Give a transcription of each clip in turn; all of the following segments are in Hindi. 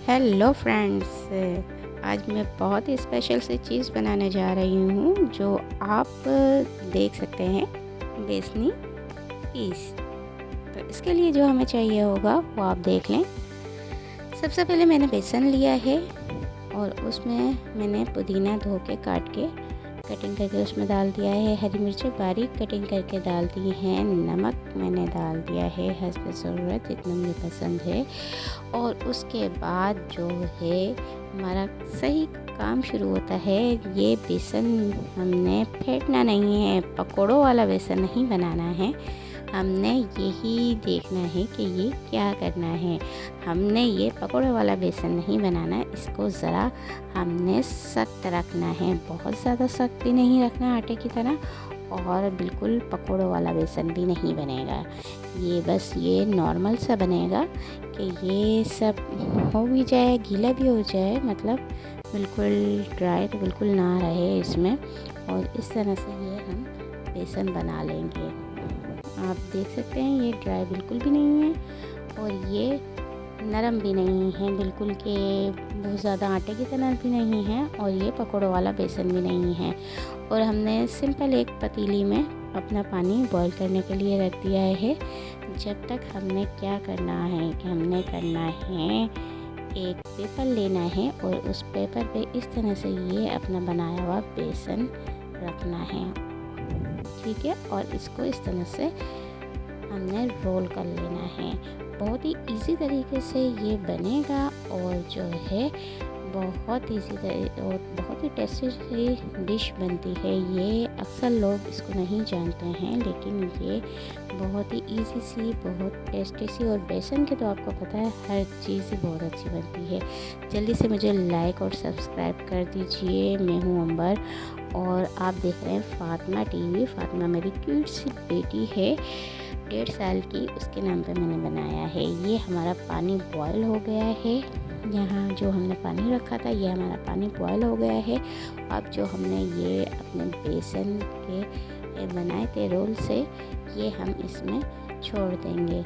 हेलो फ्रेंड्स, आज मैं बहुत ही स्पेशल सी चीज़ बनाने जा रही हूँ जो आप देख सकते हैं, बेसनी पीस। तो इसके लिए जो हमें चाहिए होगा वो आप देख लें। सबसे पहले मैंने बेसन लिया है और उसमें मैंने पुदीना धो के काट के कटिंग करके उसमें डाल दिया है। हरी मिर्चें बारीक कटिंग करके डाल दी हैं। नमक मैंने डाल दिया है हस्ब ज़रूरत, जितना मुझे पसंद है। और उसके बाद जो है हमारा सही काम शुरू होता है। ये बेसन हमने फेंटना नहीं है, पकौड़ों वाला बेसन नहीं बनाना है। हमने यही देखना है कि ये क्या करना है। हमने ये पकौड़े वाला बेसन नहीं बनाना है, इसको ज़रा हमने सख्त रखना है। बहुत ज़्यादा सख्त भी नहीं रखना आटे की तरह, और बिल्कुल पकौड़ों वाला बेसन भी नहीं बनेगा। ये बस ये नॉर्मल सा बनेगा कि ये सब हो भी जाए, गीला भी हो जाए, मतलब बिल्कुल ड्राई तो बिल्कुल ना रहे इसमें। और इस तरह से ये हम बेसन बना लेंगे। आप देख सकते हैं ये ड्राई बिल्कुल भी नहीं है और ये नरम भी नहीं है बिल्कुल, के बहुत ज़्यादा आटे की तरह भी नहीं है, और ये पकौड़ों वाला बेसन भी नहीं है। और हमने सिंपल एक पतीली में अपना पानी बॉईल करने के लिए रख दिया है। जब तक हमने क्या करना है कि हमने करना है, एक पेपर लेना है और उस पेपर पे इस तरह से ये अपना बनाया हुआ बेसन रखना है, ठीक है। और इसको इस तरह से हमने रोल कर लेना है। बहुत ही इजी तरीके से ये बनेगा और जो है बहुत इजी और बहुत ही टेस्टी सी डिश बनती है। ये अक्सर लोग इसको नहीं जानते हैं, लेकिन ये बहुत ही इजी सी, बहुत टेस्टी सी, और बेसन के तो आपको पता है हर चीज़ ही बहुत अच्छी बनती है। जल्दी से मुझे लाइक और सब्सक्राइब कर दीजिए। मैं हूँ अंबर और आप देख रहे हैं फातिमा टीवी। फातिमा मेरी क्यूट सी बेटी है, 1.5 साल की, उसके नाम पे मैंने बनाया है। ये हमारा पानी बॉयल हो गया है। यहाँ जो हमने पानी रखा था, ये हमारा पानी बॉयल हो गया है। अब जो हमने ये अपने बेसन के बनाए थे रोल से, ये हम इसमें छोड़ देंगे।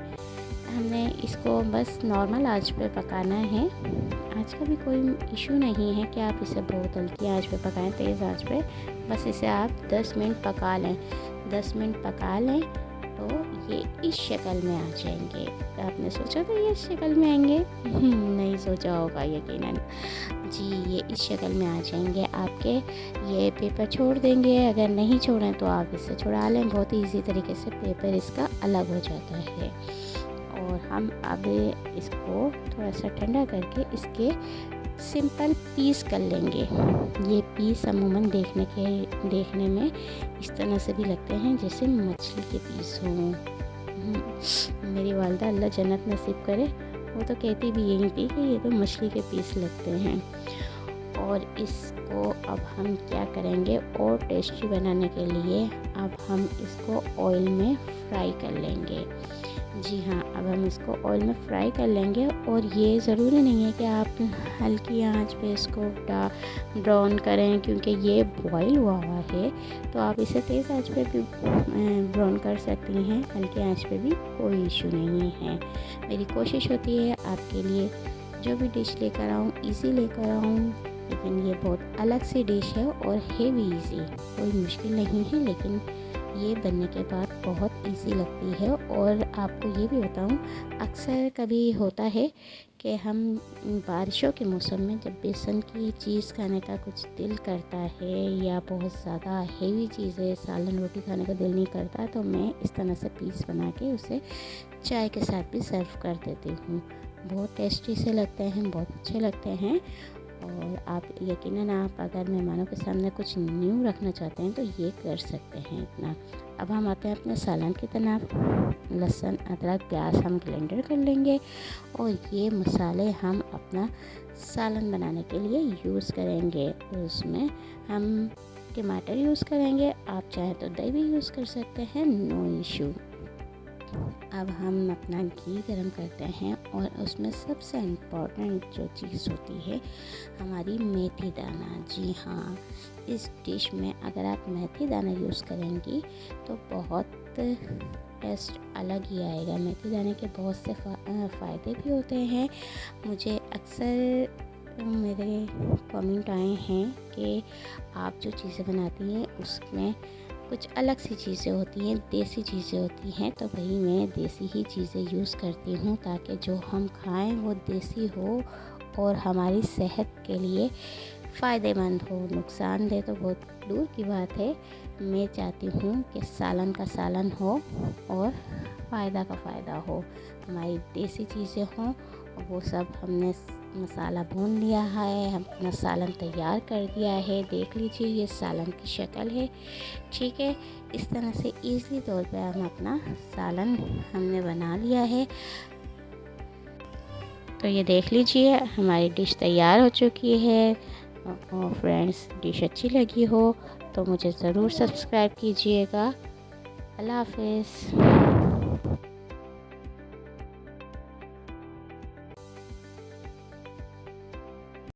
हमने इसको बस नॉर्मल आंच पे पकाना है। आंच का भी कोई इशू नहीं है कि आप इसे बहुत हल्की आंच पे पकाएं, तेज़ आंच पे। बस इसे आप 10 मिनट पका लें। 10 मिनट पका लें तो ये इस शक्ल में आ जाएंगे। आपने सोचा था ये इस शक्ल में आएंगे? नहीं सोचा होगा यकीनन। जी, ये इस शक्ल में आ जाएंगे आपके। ये पेपर छोड़ देंगे, अगर नहीं छोड़ें तो आप इसे छुड़ा लें। बहुत ही ईजी तरीके से पेपर इसका अलग हो जाता है। और हम अब इसको थोड़ा सा ठंडा करके इसके सिंपल पीस कर लेंगे। ये पीस अमूमन देखने में इस तरह से भी लगते हैं जैसे मछली के पीस हों। मेरी वालदा अल्लाह जन्नत नसीब करे, वो तो कहती भी यही थी कि ये तो मछली के पीस लगते हैं। और इसको अब हम क्या करेंगे, और टेस्टी बनाने के लिए अब हम इसको ऑयल में फ्राई कर लेंगे। जी हाँ, अब हम इसको ऑयल में फ्राई कर लेंगे। और ये ज़रूरी नहीं है कि आप हल्की आंच पे इसको ब्राउन करें, क्योंकि ये बॉईल हुआ हुआ है, तो आप इसे तेज़ आंच पे भी ब्राउन कर सकती हैं। हल्की आंच पे भी कोई इशू नहीं है। मेरी कोशिश होती है आपके लिए जो भी डिश लेकर आऊँ ईज़ी लेकर आऊँ, लेकिन ये बहुत अलग सी डिश है और है भी ईज़ी, कोई मुश्किल नहीं है, लेकिन ये बनने के बाद बहुत इजी लगती है। और आपको ये भी बताऊँ, अक्सर कभी होता है कि हम बारिशों के मौसम में जब बेसन की चीज़ खाने का कुछ दिल करता है, या बहुत ज़्यादा हेवी चीज़ें सालन रोटी खाने का दिल नहीं करता, तो मैं इस तरह से पीस बना के उसे चाय के साथ भी सर्व कर देती हूँ। बहुत टेस्टी से लगते हैं, बहुत अच्छे लगते हैं। और आप यकीनन आप अगर मेहमानों के सामने कुछ न्यू रखना चाहते हैं तो ये कर सकते हैं इतना। अब हम आते हैं अपने सालन की तरफ। लहसुन, अदरक, प्याज हम ब्लेंडर कर लेंगे, और ये मसाले हम अपना सालन बनाने के लिए यूज़ करेंगे। और उसमें हम टमाटर यूज़ करेंगे, आप चाहें तो दही भी यूज़ कर सकते हैं, नो इशू। अब हम अपना घी गरम करते हैं, और उसमें सबसे इम्पॉर्टेंट जो चीज़ होती है हमारी मेथी दाना। जी हाँ, इस डिश में अगर आप मेथी दाना यूज़ करेंगी तो बहुत टेस्ट अलग ही आएगा। मेथी दाने के बहुत से फ़ायदे भी होते हैं। मुझे अक्सर मेरे कमेंट आए हैं कि आप जो चीज़ें बनाती हैं उसमें कुछ अलग सी चीज़ें होती हैं, देसी चीज़ें होती हैं। तो वही मैं देसी ही चीज़ें यूज़ करती हूँ ताकि जो हम खाएं वो देसी हो और हमारी सेहत के लिए फ़ायदेमंद हो। नुकसानदेह तो बहुत दूर की बात है। मैं चाहती हूँ कि सालन का सालन हो और फ़ायदा का फ़ायदा हो, हमारी देसी चीज़ें हों। और वो सब हमने मसाला भून लिया है, हम अपना सालन तैयार कर दिया है। देख लीजिए ये सालन की शक्ल है, ठीक है। इस तरह से ईज़ी तौर पे हम अपना सालन हमने बना लिया है। तो ये देख लीजिए हमारी डिश तैयार हो चुकी है। और फ्रेंड्स, डिश अच्छी लगी हो तो मुझे ज़रूर सब्सक्राइब कीजिएगा। अल्लाह हाफ़िज़।